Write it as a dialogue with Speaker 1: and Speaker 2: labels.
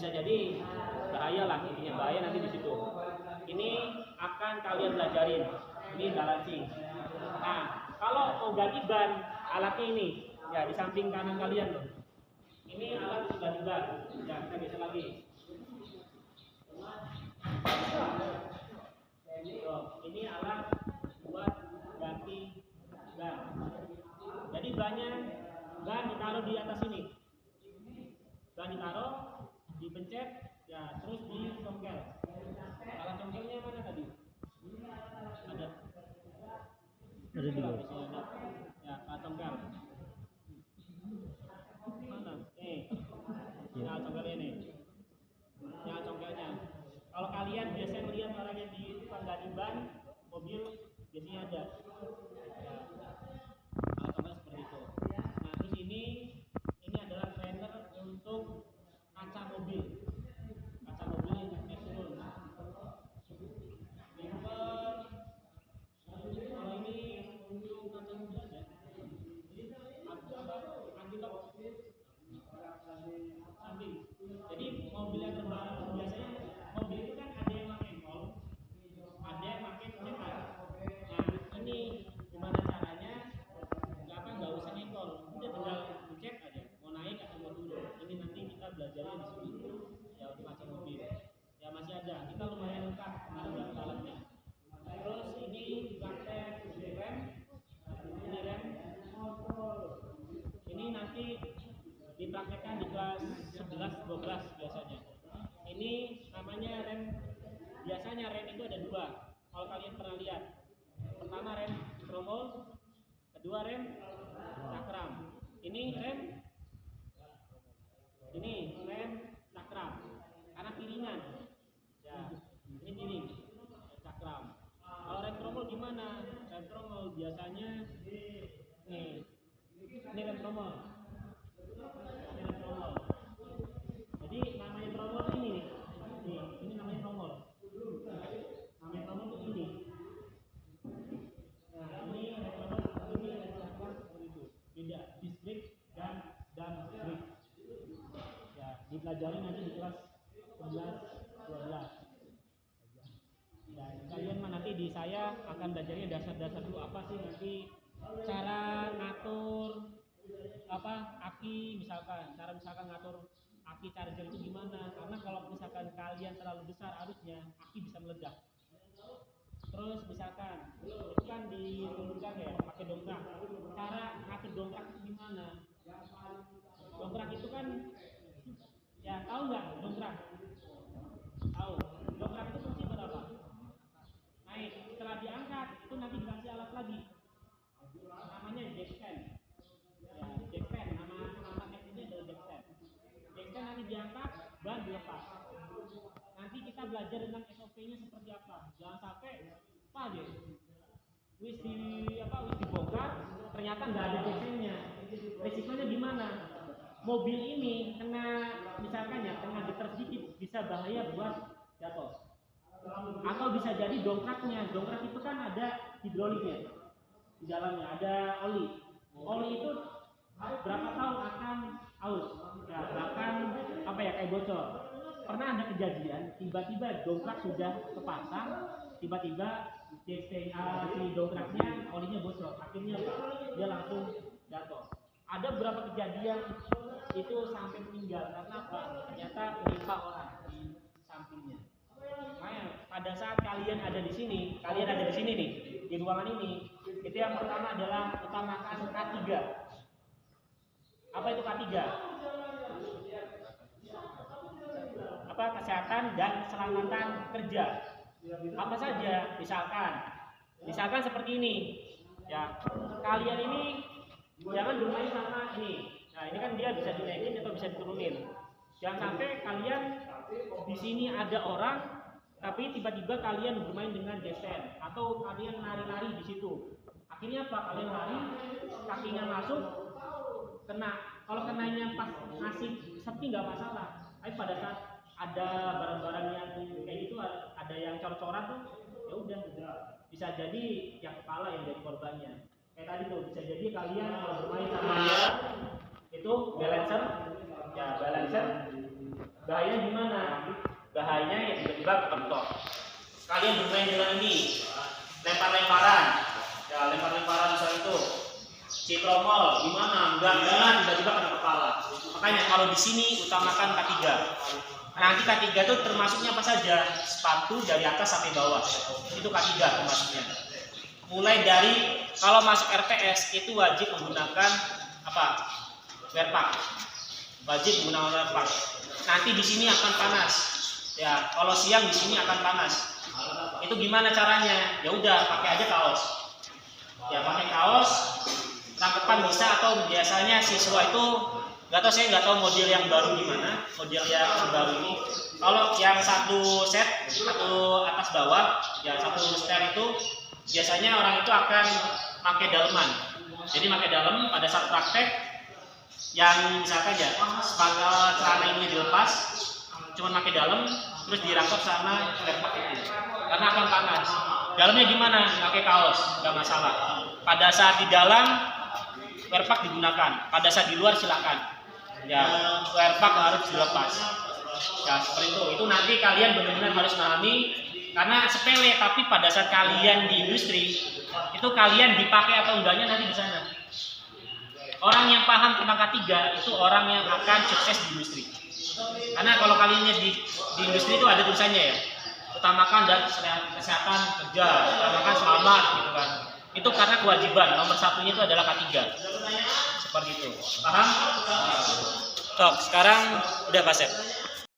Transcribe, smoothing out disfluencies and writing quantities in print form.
Speaker 1: bisa jadi bahaya lah, intinya bahaya nanti di situ. Ini akan kalian belajarin, ini balancing. Nah, kalau mau ganti ban, alatnya ini ya di samping kanan kalian loh. Ini alat untuk ganti ban. Ya, kita geser lagi. Ini alat buat ganti ban. Jadi banyak ban ditaruh di atas ini. Ban ditaruh, dipencet, ya terus dicongkel. Alat congkelnya mana tadi? Ada.
Speaker 2: Ada di bawah.
Speaker 1: Ya, alat congkel. Mana? Alat congkelnya nih. Alat congkelnya. Kalau kalian biasanya melihat orang yang di tukang ganti ban mobil biasanya ada. Ya. Alat congkel seperti itu. Nah, terus ini adalah trainer untuk kaca mobil. Kaca mobil yang naik turun. Kalau ini untuk kaca mobil aja. Samping. Jadi mobil yang terbaru biasanya mobil itu kan ada yang pakai engkol, ada yang pakai cetak. Nah, ini gimana caranya? Nggak usah engkol, udah tinggal pencet aja. Mau naik atau mau turun. Ini nanti kita belajarnya di sini. Ya untuk kaca mobil. Ya masih ada. Kita lumayan lengkap alat-alatnya. Terus ini praktek rem. Ini rem. Ini nanti dipraktekkan di kelas 11-12 biasanya. Ini namanya rem. Biasanya rem itu ada dua. Kalau kalian pernah lihat, pertama rem tromol, kedua rem cakram. Ini rem cakram karena piringan. Ya, ini piring cakram. Kalau rem tromol gimana? Rem tromol biasanya nih. Ini rem tromol. Jadi namanya tromol ini nih. Ini namanya tromol. Namanya tromol itu ini. Nah, ini rem tromol seperti ini, rem cakram seperti itu. Beda disc brake dan drum brake. Ya, dipelajari nanti di kelas 11-12. Dan kalian nanti di saya akan belajarnya dasar-dasar dulu apa sih nanti cara ngatur aki, misalkan ngatur aki charger itu gimana, karena kalau misalkan kalian terlalu besar arusnya aki bisa meledak. Terus misalkan itu kan diturunkan ya pakai dongkrak, cara ngatur dongkrak itu gimana? Dongkrak itu kan ya tahu nggak dongkrak? Tahu. Dongkrak itu fungsi berapa? Naik. Setelah diangkat itu nanti dikasih alat lagi, namanya jackstand. Ya, jackstand, nama tekniknya adalah jackstand. Jackstand nanti diangkat, ban dilepas. Nanti kita belajar tentang SOP-nya seperti apa. Jangan sampai apa deh, wis dibongkar, ternyata nggak ada jackstandnya. Resikonya gimana? Mobil ini kena misalkan ya kena getar sedikit bisa bahaya buat jatuh. Atau bisa jadi dongkraknya. Dongkrak itu kan ada hidroliknya. Di dalamnya ada oli. Oli itu berapa tahun akan aus, ya, bahkan kayak bocor. Pernah ada kejadian tiba-tiba dongkrak sudah kepasang, tiba-tiba si dongkraknya olinya bocor, akhirnya dia langsung jatuh. Ada beberapa kejadian itu sampai meninggal karena apa? Ternyata menimpa orang di sampingnya. Makanya pada saat kalian ada di sini nih di ruangan ini, itu yang pertama adalah utamakan K3. Apa itu K3? Kesehatan dan keselamatan kerja. Apa saja? Misalkan seperti ini. Ya, kalian ini jangan bermain sama ini. Nah, ini kan dia bisa dinaikin atau bisa diturunin. Jangan sampai kalian di sini ada orang tapi tiba-tiba kalian bermain dengan jackstand atau kalian lari-lari di situ. Akhirnya apa? Kalian lari, kakinya masuk, kena. Kalau kenanya pas ngasih sepi nggak masalah. Tapi pada saat ada barang-barang yang kayak gitu, ada yang cor-coran tuh, ya udah bisa jadi yang kepala yang jadi korbannya. Kayak tadi tuh bisa jadi kalian kalau bermain sama dia itu balancer, ya balancer Bahayanya gimana? Bahayanya ya tiba-tiba kepentok. Kalian bermain dengan ini, lempar-lemparan, ya lempar-lemparan misalnya itu, citromol, gimana? Enggak tiba-tiba kena kepala. Makanya kalau di sini utamakan K3. Nanti K3 itu termasuknya apa saja? Sepatu dari atas sampai bawah. Itu K3 termasuknya. Mulai dari kalau masuk RPS itu wajib menggunakan apa? Wear pack. Wajib menggunakan wear pack. Nanti di sini akan panas. Ya, kalau siang di sini akan panas. Itu gimana caranya? Ya udah pakai aja kaos. Ya pakai kaos. Tangkepan bisa atau biasanya siswa itu saya nggak tahu model yang baru gimana, model yang baru ini. Kalau yang satu set, satu atas bawah, ya satu setel itu biasanya orang itu akan pakai daleman. Jadi pakai dalam pada saat praktek, yang misalkan ya sepatu celana ini dilepas, cuma pakai dalam, terus dirangkap sama lempak itu, karena akan panas. Dalamnya gimana? Pakai kaos, nggak masalah. Pada saat di dalam, wear pack digunakan. Pada saat di luar silakan. Ya, wear pack harus dilepas. Ya, seperti itu. Itu nanti kalian benar-benar harus memahami, karena sepele, tapi pada saat kalian di industri, itu kalian dipakai atau enggaknya nanti di sana. Orang yang paham tentang K3 itu orang yang akan sukses di industri. Karena kalau kalian di industri itu ada tulisannya ya, utamakan dan kesehatan kerja, utamakan selamat gitu kan. Itu karena kewajiban, nomor satunya itu adalah K3. Seperti itu. Paham? Tok, sekarang udah Pak Sep.